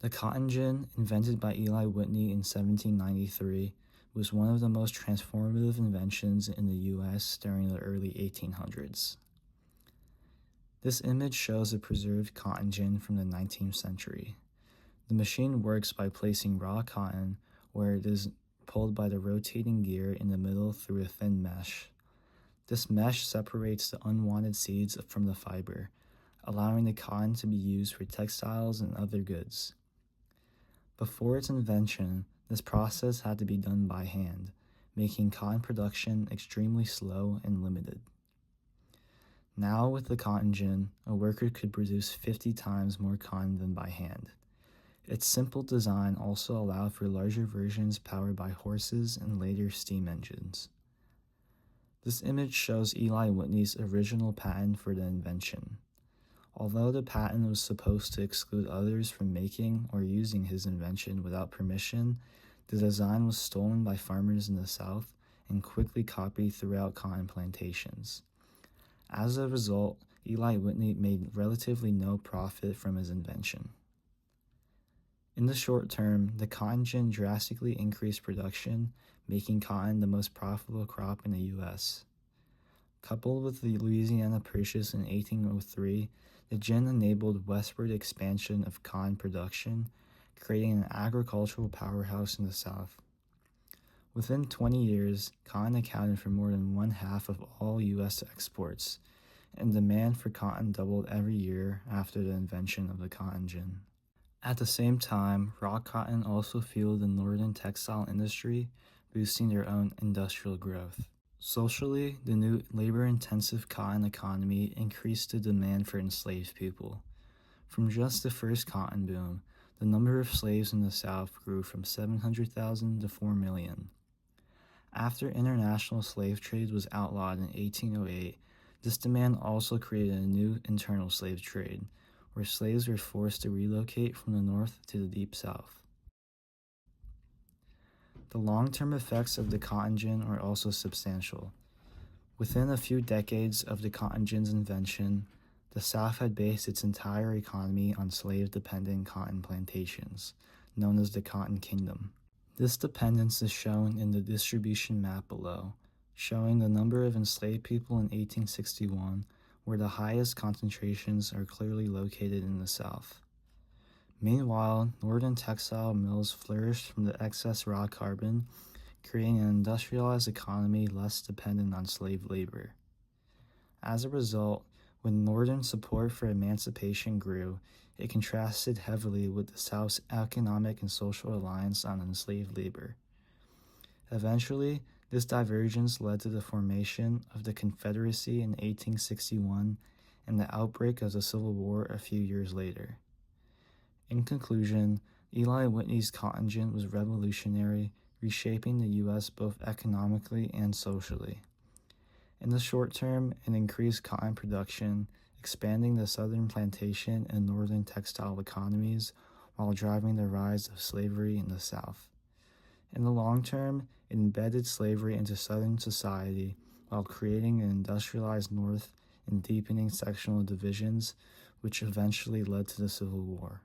The cotton gin, invented by Eli Whitney in 1793, was one of the most transformative inventions in the U.S. during the early 1800s. This image shows a preserved cotton gin from the 19th century. The machine works by placing raw cotton where it is pulled by the rotating gear in the middle through a thin mesh. This mesh separates the unwanted seeds from the fiber, allowing the cotton to be used for textiles and other goods. Before its invention, this process had to be done by hand, making cotton production extremely slow and limited. Now, with the cotton gin, a worker could produce 50 times more cotton than by hand. Its simple design also allowed for larger versions powered by horses and later steam engines. This image shows Eli Whitney's original patent for the invention. Although the patent was supposed to exclude others from making or using his invention without permission, the design was stolen by farmers in the South and quickly copied throughout cotton plantations. As a result, Eli Whitney made relatively no profit from his invention. In the short term, the cotton gin drastically increased production, making cotton the most profitable crop in the U.S. Coupled with the Louisiana Purchase in 1803, the gin enabled westward expansion of cotton production, creating an agricultural powerhouse in the South. Within 20 years, cotton accounted for more than one-half of all U.S. exports, and demand for cotton doubled every year after the invention of the cotton gin. At the same time, raw cotton also fueled the northern textile industry, boosting their own industrial growth. Socially, the new labor-intensive cotton economy increased the demand for enslaved people. From just the first cotton boom, the number of slaves in the South grew from 700,000 to 4 million. After international slave trade was outlawed in 1808, this demand also created a new internal slave trade, where slaves were forced to relocate from the North to the Deep South. The long-term effects of the cotton gin are also substantial. Within a few decades of the cotton gin's invention, the South had based its entire economy on slave-dependent cotton plantations, known as the Cotton Kingdom. This dependence is shown in the distribution map below, showing the number of enslaved people in 1861, where the highest concentrations are clearly located in the South. Meanwhile, northern textile mills flourished from the excess raw carbon, creating an industrialized economy less dependent on slave labor. As a result, when northern support for emancipation grew, it contrasted heavily with the South's economic and social reliance on enslaved labor. Eventually, this divergence led to the formation of the Confederacy in 1861 and the outbreak of the Civil War a few years later. In conclusion, Eli Whitney's cotton gin was revolutionary, reshaping the U.S. both economically and socially. In the short term, it increased cotton production, expanding the southern plantation and northern textile economies while driving the rise of slavery in the South. In the long term, it embedded slavery into Southern society while creating an industrialized North and deepening sectional divisions, which eventually led to the Civil War.